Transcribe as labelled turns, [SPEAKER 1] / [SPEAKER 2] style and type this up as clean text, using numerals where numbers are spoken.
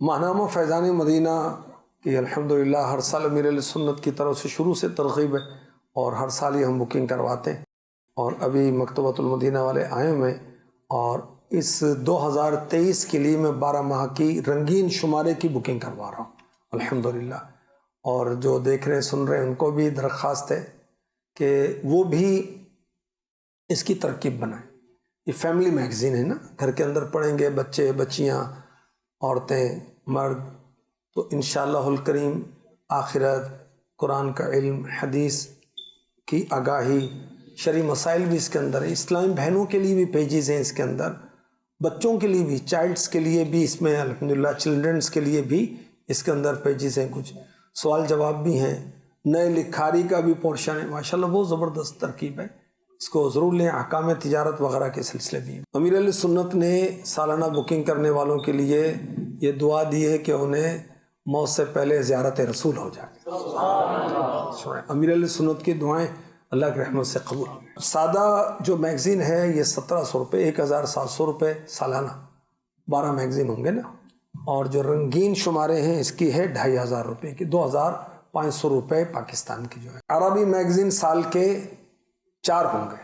[SPEAKER 1] ماہنامہ فیضان مدینہ کی الحمدللہ ہر سال امیر اہل سنت کی طرف سے شروع سے ترغیب ہے اور ہر سال ہی ہم بکنگ کرواتے ہیں، اور ابھی مکتبۃ المدینہ والے آئے ہوئے ہیں، اور اس 2023 کے لیے میں 12 ماہ کی رنگین شمارے کی بکنگ کروا رہا ہوں الحمدللہ۔ اور جو دیکھ رہے سن رہے ہیں ان کو بھی درخواست ہے کہ وہ بھی اس کی ترکیب بنائیں۔ یہ فیملی میگزین ہے نا، گھر کے اندر پڑھیں گے بچے بچیاں عورتیں مرد، تو انشاءاللہ الکریم آخرت، قرآن کا علم، حدیث کی آگاہی، شرعی مسائل بھی اس کے اندر ہے، اسلامی بہنوں کے لیے بھی پیجز ہیں اس کے اندر، بچوں کے لیے بھی، چائلڈس کے لیے بھی اس میں الحمدللہ، چلڈرنس کے لیے بھی اس کے اندر پیجز ہیں، کچھ سوال جواب بھی ہیں، نئے لکھاری کا بھی پورشن ہے، ماشاءاللہ بہت زبردست ترکیب ہے، اس کو ضرور لیں۔ احکام تجارت وغیرہ کے سلسلے بھی امیر اہل سنت نے سالانہ بکنگ کرنے والوں کے لیے یہ دعا دی ہے کہ انہیں موت سے پہلے زیارت رسول ہو جائے۔ امیر اہل سنت کی دعائیں اللہ کی رحمت سے قبول۔ سادہ جو میگزین ہے یہ 1700 روپے، 1700 روپے سالانہ، 12 میگزین ہوں گے نا، اور جو رنگین شمارے ہیں اس کی ہے 2500 روپے کی، 2500 روپے پاکستان کی جو ہے۔ عربی میگزین سال کے 4 ہوں گے۔